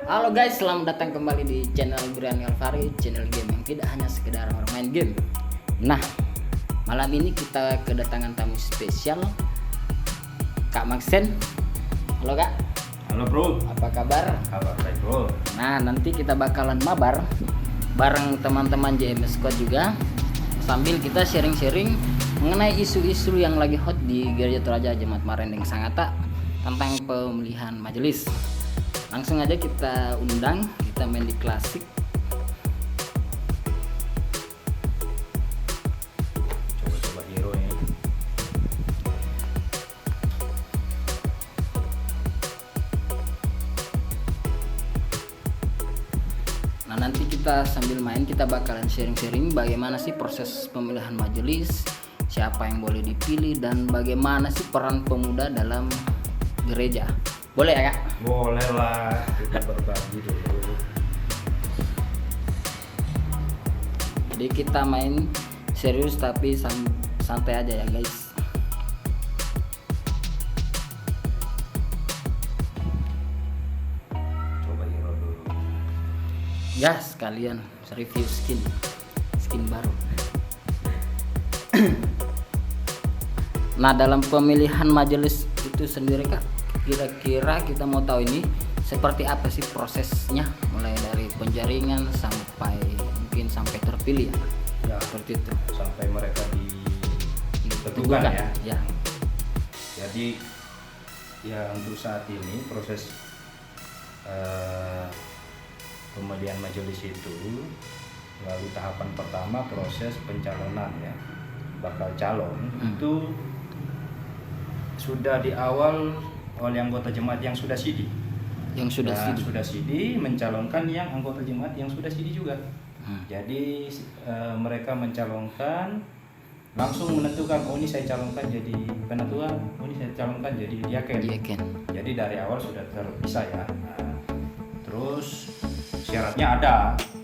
Halo guys, selamat datang kembali di channel Brian Alvari, channel game yang tidak hanya sekedar bermain game. Nah, malam ini kita kedatangan tamu spesial, Kak Maxen. Halo Kak. Halo bro, Apa kabar? kabar baik bro. Nah, nanti kita bakalan mabar bareng teman-teman JMS Squad juga, sambil kita sharing-sharing mengenai isu-isu yang lagi hot di Gereja Toraja Jemaat Marendeng Sangatta tentang pemilihan majelis. Langsung aja kita undang, kita main di klasik. Coba-coba hero ini. Nah, nanti kita sambil main kita bakalan sharing-sharing bagaimana sih proses pemilihan majelis, siapa yang boleh dipilih, dan bagaimana sih peran pemuda dalam gereja. Boleh ya Kak? Boleh lah, kita berbagi dulu. Jadi kita main serius tapi santai aja ya guys. Coba hero dulu. Ya sekalian review skin baru. Nah, dalam pemilihan majelis itu sendiri Kak, kira-kira kita mau tahu ini seperti apa sih prosesnya, mulai dari penjaringan sampai mungkin sampai terpilih ya, Ya, seperti itu. sampai mereka ditentukan ya. Ya. Jadi ya untuk saat ini proses pemilihan majelis itu lalu tahapan pertama proses pencalonan ya, bakal calon itu sudah di awal oleh anggota jemaat yang sudah sidi. Yang sudah Dan sidi. sudah sidi mencalonkan yang anggota jemaat yang sudah sidi juga. Jadi mereka mencalonkan langsung menentukan, oh ini saya calonkan jadi penatua, oh ini saya calonkan jadi diaken. Diaken. Jadi dari awal sudah terpisah ya. Nah, terus syaratnya ada,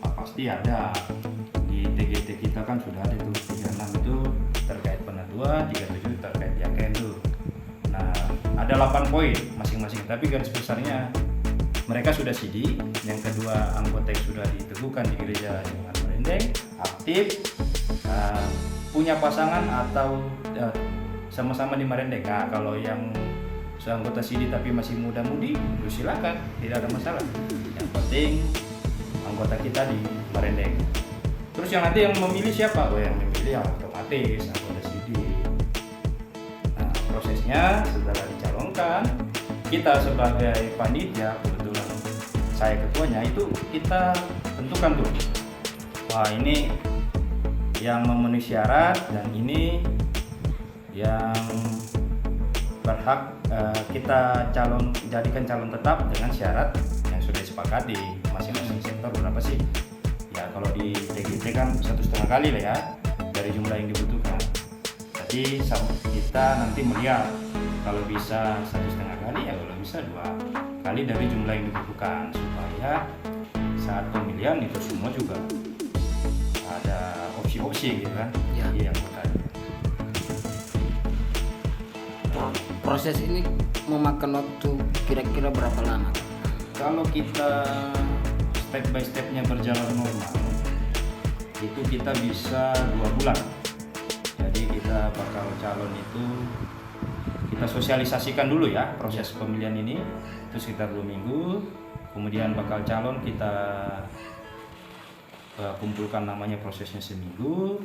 pasti ada. Di TGT kita kan sudah ada tuh 36 itu terkait penatua, 37 terkait diaken tuh. Nah, ada 8 poin masing-masing, tapi garis besarnya mereka sudah sidi. Yang kedua, anggota yang sudah diteguhkan di gereja Jemaat Marendeng, aktif, punya pasangan atau sama-sama di Marendeng. Nah, kalau yang anggota sidi tapi masih muda-mudi, silakan, tidak ada masalah. Yang penting anggota kita di Marendeng. Terus yang nanti yang memilih siapa? Oh, yang memilih ya otomatis anggota sidi. Nah, prosesnya setelah dicalonkan, kita sebagai panitia, kebetulan saya ketuanya, itu kita tentukan tuh, wah ini yang memenuhi syarat dan ini yang berhak kita jadikan calon tetap dengan syarat yang sudah disepakati masing-masing sektor. Berapa sih ya, kalau di TGT kan 1,5 kali lah ya dari jumlah yang dibutuhkan. Jadi kita nanti melihat kalau bisa 1,5 kali, ya kalau bisa 2 kali dari jumlah yang dibutuhkan, supaya saat pemilihan itu semua juga ada opsi-opsi gitu kan. Ya. Jadi yang berkait. Proses ini memakan waktu kira-kira berapa lama? Kalau kita step by stepnya berjalan normal, itu kita bisa 2 bulan. Jadi kita bakal calon itu kita sosialisasikan dulu ya proses pemilihan ini, itu sekitar 2 minggu. Kemudian bakal calon kita kumpulkan namanya, prosesnya seminggu.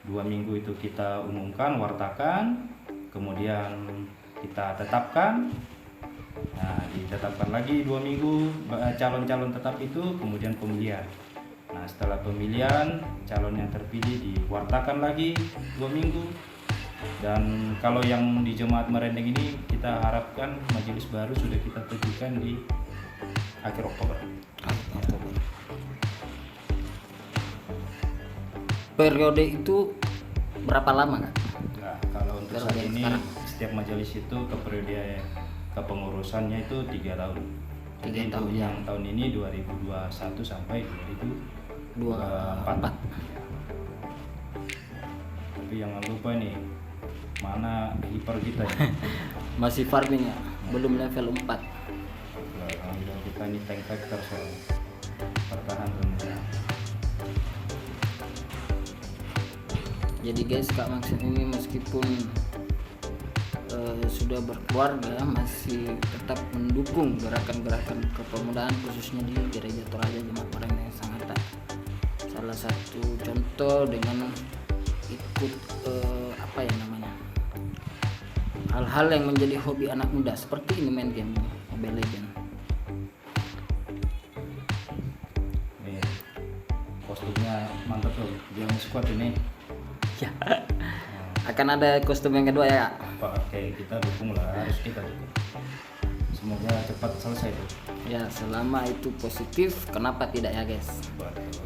2 minggu itu kita umumkan, wartakan, kemudian kita tetapkan. Nah, ditetapkan lagi 2 minggu calon-calon tetap itu, kemudian pemilihan. Nah, setelah pemilihan, calon yang terpilih diwartakan lagi 2 minggu. Dan kalau yang di Jemaat Marendeng ini kita harapkan majelis baru sudah kita teguhkan di akhir Oktober. Periode itu berapa lama Kak? Nah, kalau untuk saat ini setiap majelis itu periode kepengurusannya itu 3 tahun. Jadi 3 tahun. yang tahun ini 2021 sampai 2024. Tapi jangan lupa nih, mana hiper kita ya. Masih farming ya, belum level 4. Alhamdulillah kita kita ini tank factor soal pertahanan pemuda. Jadi guys, Kak Maxim ini meskipun sudah berkeluarga masih tetap mendukung gerakan-gerakan kepemudaan khususnya di Gereja Toraja Jemaat Parahyangan Sangatta. Salah satu contoh dengan ikut apa ya namanya, hal-hal yang menjadi hobi anak muda seperti ini, main game Mobile Legends. Nih, kostumnya mantap tuh, Game Squad ini. Ya. Akan ada kostum yang kedua ya. Oke, kita dukung lah, harus kita dukung. Semoga cepat selesai tuh. Ya, selama itu positif, kenapa tidak ya guys? Betul.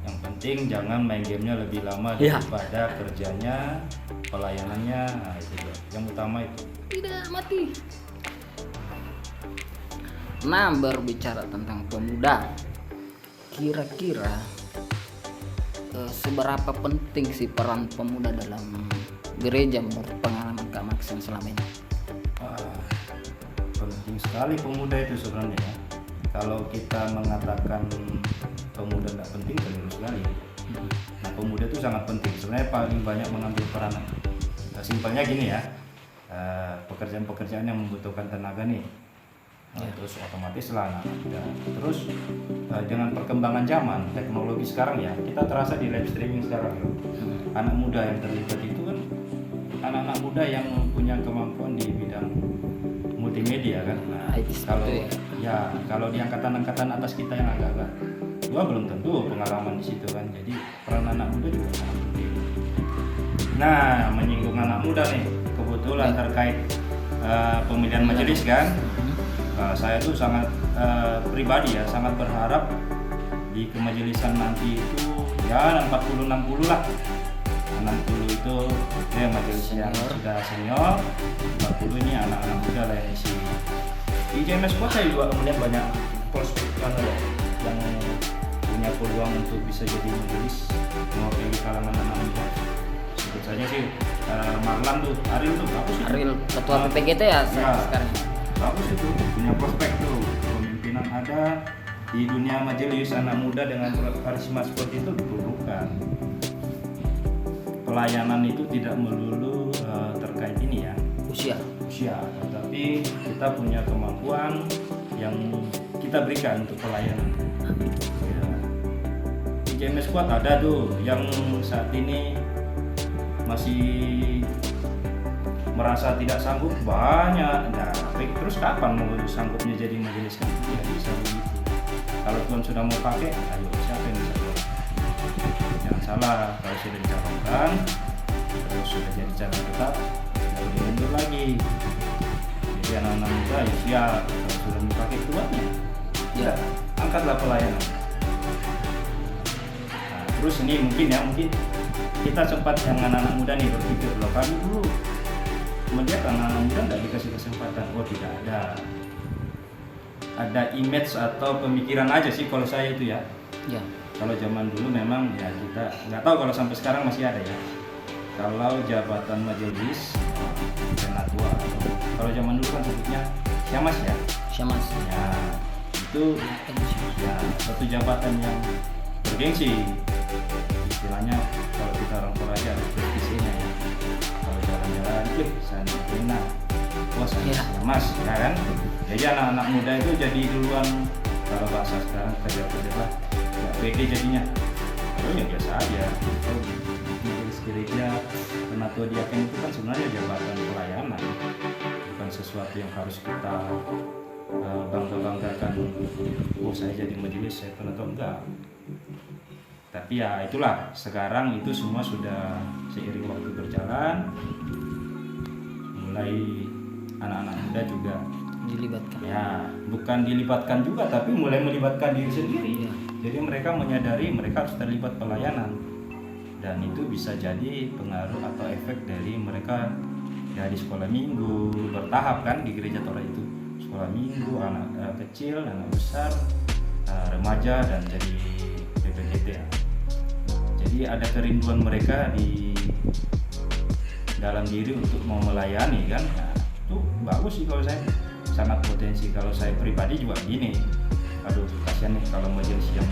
Yang penting jangan main gamenya lebih lama Ya. daripada kerjanya, pelayanannya. Nah, itu dia. Yang utama itu. Tidak mati. Nah, berbicara tentang pemuda, kira-kira seberapa penting sih peran pemuda dalam gereja menurut pengalaman Kak Maxim selama ini? Penting sekali pemuda itu sebenarnya ya. Kalau kita mengatakan pemuda tidak penting, keliru sekali. Nah, pemuda itu sangat penting. Sebenarnya paling banyak mengambil peran. Simpelnya gini ya, pekerjaan-pekerjaan yang membutuhkan tenaga nih. Terus otomatis lah anak muda. Terus dengan perkembangan zaman teknologi sekarang ya, kita terasa di live streaming sekarang ya. Anak muda yang terlibat itu kan anak-anak muda yang punya kemampuan di bidang multimedia kan. Nah, kalau ya kalau di angkatan-angkatan atas kita yang agak-agak tua belum tentu pengalaman di situ kan. Jadi peran anak muda juga sangat penting. Nah, menyinggung anak muda nih, kebetulan terkait pemilihan majelis kan. Saya tuh sangat pribadi ya, sangat berharap di kemajelisan nanti itu ya 40-60 lah. 60 itu ya majelis yang sudah senior, 40 ini anak-anak muda lah yang isi. Di JMS Squad saya juga melihat banyak prospek yang punya peluang untuk bisa jadi majelis mewakili kalangan anak muda. Sebut saja sih Marlan tuh, Ariel tuh bagus itu. Ariel ketua PPGT ya sekarang. Bagus itu, punya prospek tuh, pemimpinan ada di dunia majelis anak muda dengan karisma seperti itu diperlukan. Pelayanan itu tidak melulu terkait ini ya usia, tetapi kita punya kemampuan yang kita berikan untuk pelayanan. Ya. Di JMS Squad ada tuh yang saat ini masih merasa tidak sanggup banyak. Nah, terus kapan mau sanggupnya jadi majelis kan? Tidak bisa begitu. Kalau Tuhan sudah mau pakai, ayo siapa yang bisa keluar? Jangan salah, kalau sudah dicalonkan, terus sudah jadi calon tetap, tidak boleh mundur lagi. Jadi anak-anak muda ya siap, kalau sudah dipakai Tuhannya, ya angkatlah pelayanan. Nah, terus ini mungkin kita sempat yang anak-anak muda nih berpikir loh, kami dulu melihat anak-anak muda nggak dikasih kesempatan. Oh, tidak ada image atau pemikiran aja sih kalau saya itu ya. Kalau zaman dulu memang ya kita nggak tahu kalau sampai sekarang masih ada ya. Kalau jabatan majelis senatua, kalau zaman dulu kan sebutnya syamas ya. Ya, itu ya satu jabatan yang bergengsi. Istilahnya kalau kita orang Toraja ada prestisnya ya. Kalau jalan-jalan, sana benar, saya syamas, ya kan? Jadi anak-anak muda itu jadi duluan, kalau bahasa sekarang kerja-kerja lah, nggak pede jadinya. Kalau ya biasa aja. Majelis gereja, penatua diaken itu kan sebenarnya jabatan pelayanan, bukan sesuatu yang harus kita bangga-banggakan. Oh, saya jadi majelis, saya penatua, enggak. Tapi ya itulah, sekarang itu semua sudah seiring waktu berjalan, mulai anak-anak muda juga dilibatkan. Ya, bukan dilibatkan juga, tapi mulai melibatkan diri sendiri. Jadi mereka menyadari mereka harus terlibat pelayanan, dan itu bisa jadi pengaruh atau efek dari mereka dari sekolah minggu bertahap kan di gereja Toraja itu, sekolah minggu, anak kecil, anak besar, remaja, dan jadi PPGT ya. Jadi ada kerinduan mereka di dalam diri untuk mau melayani kan. Nah, itu bagus sih kalau saya. sangat potensi. Kalau saya pribadi juga gini, aduh kasihan nih kalau majelis yang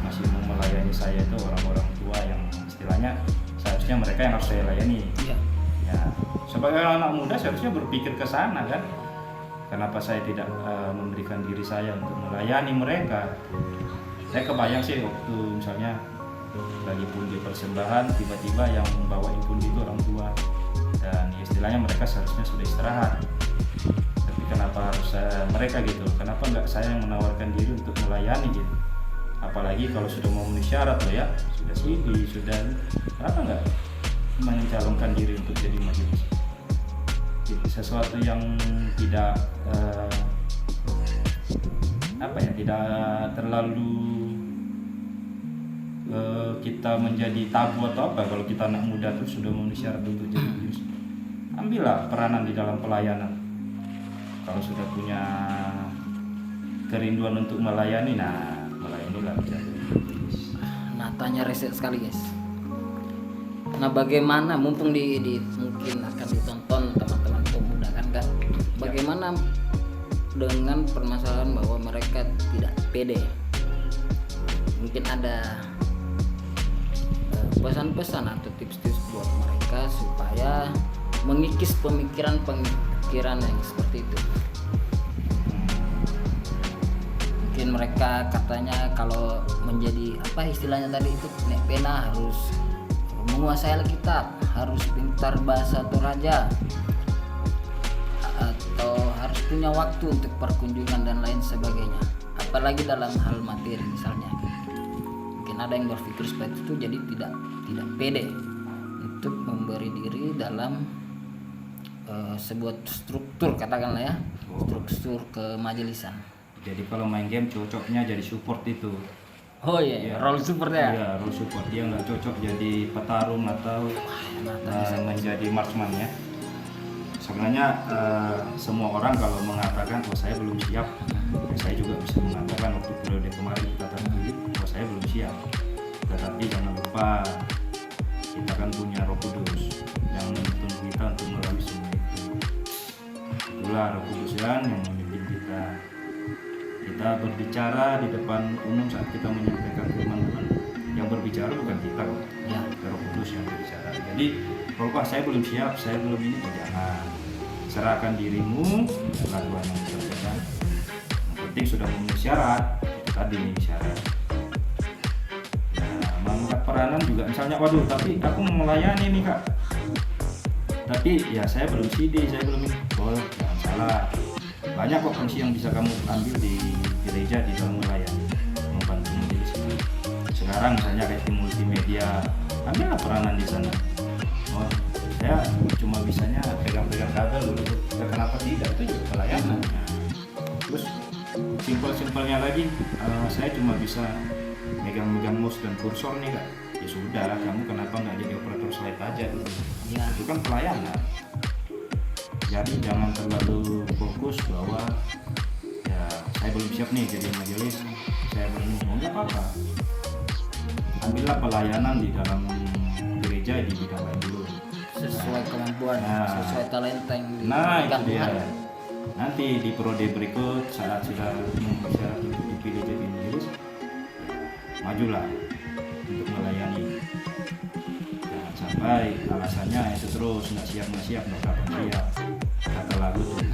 masih mau melayani saya itu orang-orang tua yang istilahnya seharusnya mereka yang harus saya layani. Iya. Ya, sebagai anak muda seharusnya berpikir ke sana kan. Kenapa saya tidak memberikan diri saya untuk melayani mereka? Saya kebayang sih waktu misalnya lagi pundi persembahan, tiba-tiba yang membawa pundi itu orang tua, dan istilahnya mereka seharusnya sudah istirahat. Tapi kenapa harus mereka gitu? Kenapa nggak saya yang menawarkan diri untuk melayani gitu? Apalagi kalau sudah memenuhi syarat loh ya, sudah CV, sudah, kenapa nggak mencalonkan diri untuk jadi majelis? Jadi sesuatu yang tidak tidak terlalu kita menjadi tabu atau apa. Kalau kita anak muda tuh sudah memenuhi syarat untuk jadi majelis, ambillah peranan di dalam pelayanan. Kalau sudah punya kerinduan untuk melayani, nah melayanilah jadi majelis. Nah, tanya riset sekali guys. Nah, bagaimana mumpung mungkin akan ditonton teman-teman pemuda kan Kak? Bagaimana dengan permasalahan bahwa mereka tidak pede? Mungkin ada pesan-pesan atau tips-tips buat mereka supaya mengikis pemikiran yang seperti itu. Mungkin mereka katanya kalau menjadi apa istilahnya tadi itu nek pena harus menguasai Alkitab, harus pintar bahasa Toraja, atau harus punya waktu untuk perkunjungan dan lain sebagainya. Apalagi dalam hal materi misalnya. Mungkin ada yang berpikir seperti itu, jadi tidak pede untuk memberi diri dalam sebuah struktur, katakanlah ya, struktur kemajelisan. Jadi kalau main game cocoknya jadi support itu. Oh iya, role support ya. Iya, role support. Dia nggak cocok jadi petarung atau menjadi marksman ya. Sebenarnya semua orang kalau mengatakan oh saya belum siap, ya saya juga bisa mengatakan waktu periode kemarin kita terpilih, oh saya belum siap. Tetapi jangan lupa kita kan punya Roh Kudus yang menuntun kita untuk melalui semua itu. Itulah Roh Kudus yang memimpin kita. Kita berbicara di depan umum saat kita menyampaikan firman Tuhan. Yang berbicara bukan kita kok, Ya. Roh Kudus yang berbicara. Jadi kalau Pak saya belum siap, saya belum ini, jangan. Serahkan dirimu, adalah Tuhan yang bekerja. Yang penting sudah memenuhi syarat, itu tadi syarat. Ya, mengangkat peranan juga, misalnya, waduh, tapi aku mau melayani nih Kak. Tapi ya saya belum CD, saya belum ini. Oh, jangan salah. Banyak kok fungsi yang bisa kamu ambil di gereja di dalam melayani, membantu majelis ini. Sekarang misalnya kayak tim multimedia, ambillah peranan di sana. Oh, saya cuma bisanya pegang-pegang kabel dulu. Ya, kenapa tidak? Itu juga pelayanan. Terus simpel-simpelnya lagi, saya cuma bisa megang-megang mouse dan kursor nih Kak. Ya sudah, kamu kenapa nggak jadi operator slide aja gitu? Ya. Itu kan pelayanan. Jadi jangan terlalu fokus bahwa ya saya belum siap nih jadi majelis, saya belum nggak apa-apa. Ambillah pelayanan di dalam gereja di bidang lain dulu. Sesuai kemampuan, sesuai talenta yang Nah itu dia. Tuhan. Nanti di periode berikut saat sudah memenuhi syarat untuk dipilih jadi majelis, majulah untuk melayani. Jangan sampai alasannya itu terus nggak siap nggak kapan siap. Kata lagu tuh,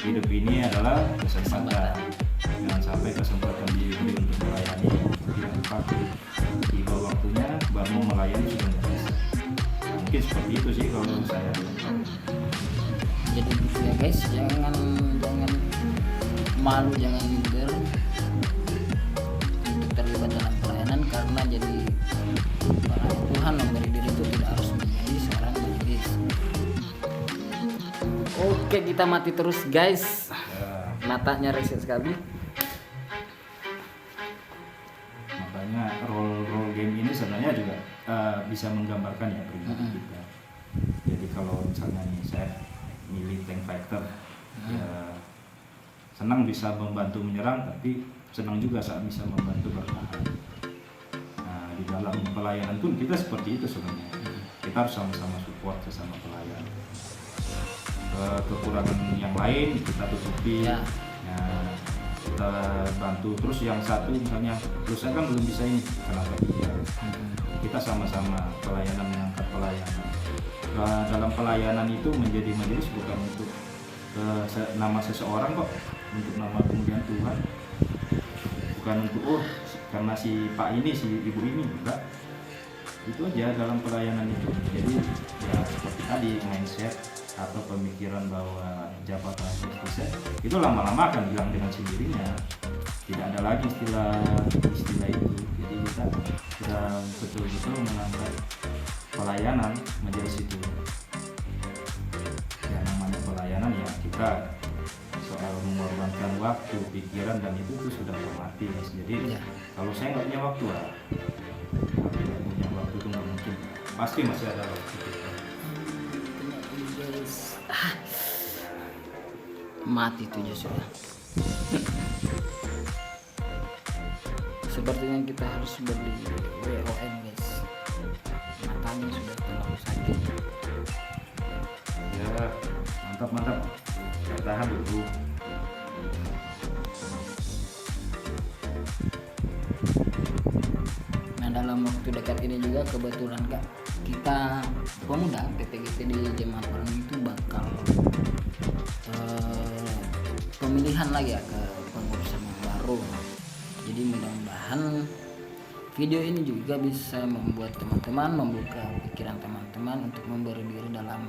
hidup ini adalah kesempatan. Jangan sampai kesempatan diberi untuk melayani tidak dipakai. Tiba waktunya baru mau melayani sudah nggak bisa. Nah, mungkin seperti itu sih kalau saya. Jadi gitu ya guys, jangan malu, jangan minder untuk terlibat dalam pelayanan, karena jadi orang Tuhan memberi diri itu tidak harus menjadi seorang majelis. Oke, kita mati terus guys. Matanya reset sekali. Makanya role game ini sebenarnya juga bisa menggambarkan ya pribadi kita. Jadi kalau misalnya nih saya milih tank fighter, ya senang bisa membantu menyerang, tapi senang juga saat bisa membantu bertahan. Nah, di dalam pelayanan pun kita seperti itu sebenarnya. Kita harus sama-sama support sesama pelayan. kekurangan yang lain kita tutupi. Ya. Nah, kita bantu. Terus yang satu misalnya, terus saya kan belum bisa ini, kenapa dia? Kita sama-sama pelayanan, mengangkat pelayanan. Dalam pelayanan itu menjadi majelis bukan untuk nama seseorang kok, untuk nama kemuliaan Tuhan, bukan untuk karena si Pak ini, si Ibu ini, enggak. Itu aja dalam pelayanan itu. Jadi ya seperti tadi, mindset atau pemikiran bahwa jabatan prestis itu lama-lama akan hilang dengan sendirinya. Tidak ada lagi istilah itu. Jadi kita sudah betul-betul menambah pelayanan majelis itu. Yang namanya pelayanan ya kita soal mengorbankan waktu, pikiran, dan itu sudah otomatis. Jadi kalau saya nggak punya waktu nggak punya waktu itu nggak mungkin. Pasti masih ada waktu. Mati tujuh sudah. Sepertinya kita harus beli WON guys. Matanya sudah terlalu sakit. Ya, mantap. Tahan dulu. Nah, dalam waktu dekat ini juga kebetulan Kak, kita pemuda PPGT di Jemaat Bareng itu bakal pemilihan lagi ya ke pengurusan yang baru. Jadi mudah-mudahan video ini juga bisa membuat teman-teman membuka pikiran teman-teman untuk memberi diri dalam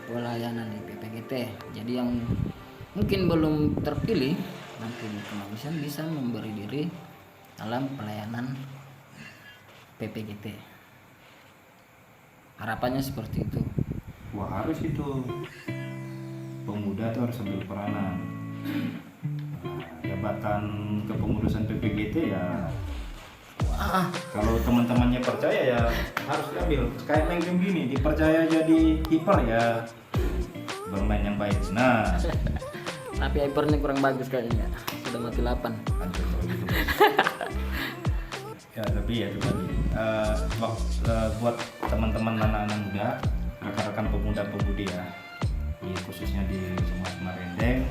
pelayanan di PPGT. Jadi yang mungkin belum terpilih nanti di kemanusiaan bisa memberi diri dalam pelayanan PPGT. Harapannya seperti itu. Wah, harus itu. Pemuda itu harus ambil peranan. Jabatan kepengurusan PPGT ya. Wah, kalau teman-temannya percaya ya harus diambil. Kayak main game gini, dipercaya jadi kiper ya bermain yang baik. Nah, Tapi hypernya kurang bagus kayaknya. Sudah mati 8. hancur kalau gitu. Ya tapi ya itu tadi. Buat teman-teman anak-anak muda, rekan-rekan pemuda-pemudi ya, khususnya di Jemaat Marendeng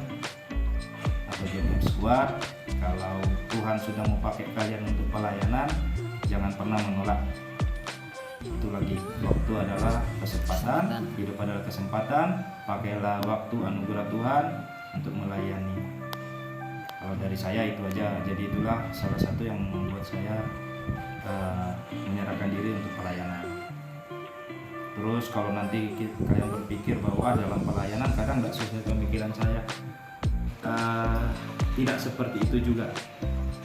atau JPM Squad, kalau Tuhan sudah mau pakai kalian untuk pelayanan, jangan pernah menolak. Itu lagi, waktu adalah kesempatan, hidup adalah kesempatan. Pakailah waktu anugerah Tuhan untuk melayani. Kalau dari saya itu aja. Jadi itulah salah satu yang membuat saya menyerahkan diri untuk pelayanan. Terus kalau nanti kalian berpikir bahwa dalam pelayanan kadang nggak sesuai pemikiran saya, tidak seperti itu juga.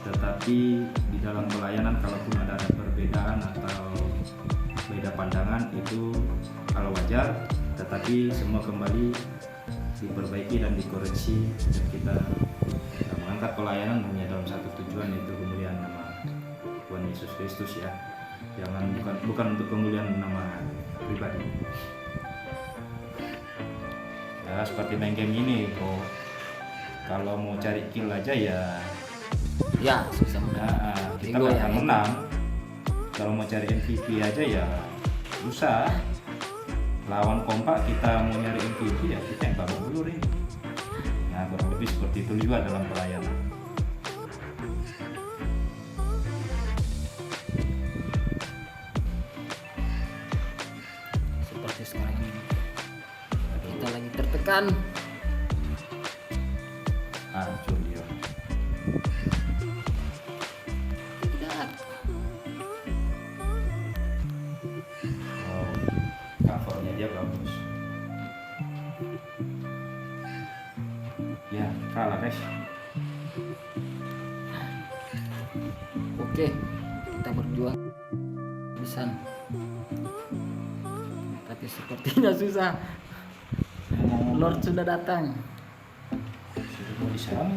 Tetapi di dalam pelayanan kalaupun ada perbedaan atau beda pandangan itu kalau wajar, tetapi semua kembali diperbaiki dan dikoreksi, dan kita mengangkat pelayanan hanya dalam satu tujuan, yaitu kemuliaan nama Tuhan Yesus Kristus ya. Jangan bukan untuk kemuliaan nama pribadi. Ya seperti main game ini bro, kalau mau cari kill aja ya Susah menang. kita nggak akan menang. Kalau mau cari MVP aja ya susah. Lawan kompak kita mau nyari MVP ya kita yang babak belur ini. Nah kurang lebih seperti itu juga dalam pelayanan. Seperti sekarang ini kita lagi tertekan. Hancur dia. Tidak. Oh, covernya dia bagus. Ya kalah guys. Oke, kita berjuang bisa. Tapi sepertinya susah. Lord sudah datang. Sudah mau diserang.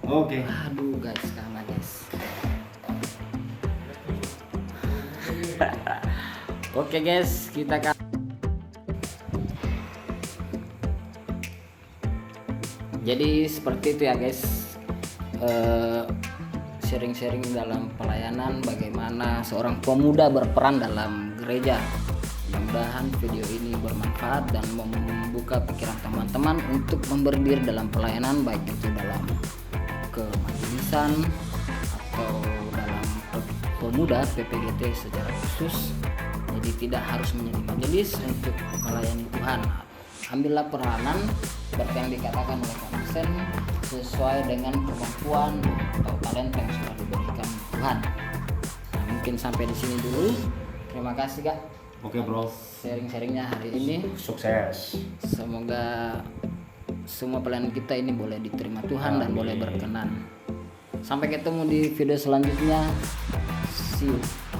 Oke. Aduh guys, kalah guys. Oke guys, kita jadi seperti itu ya guys. sharing-sharing dalam pelayanan, bagaimana seorang pemuda berperan dalam gereja. Mudah-mudahan video ini bermanfaat dan membuka pikiran teman-teman untuk memberi diri dalam pelayanan, baik itu dalam kemajelisan atau dalam pemuda PPGT secara khusus. Jadi tidak harus menjadi majelis untuk melayani Tuhan. Ambillah peranan seperti yang dikatakan oleh Kak Vincent, sesuai dengan kemampuan atau talenta yang sudah diberikan Tuhan. Nah, mungkin sampai di sini dulu. Terima kasih Kak. Oke bro, Sharing-sharingnya hari ini. sukses. Semoga semua pelayanan kita ini boleh diterima Tuhan dan Amin. boleh berkenan. Sampai ketemu di video selanjutnya. See you.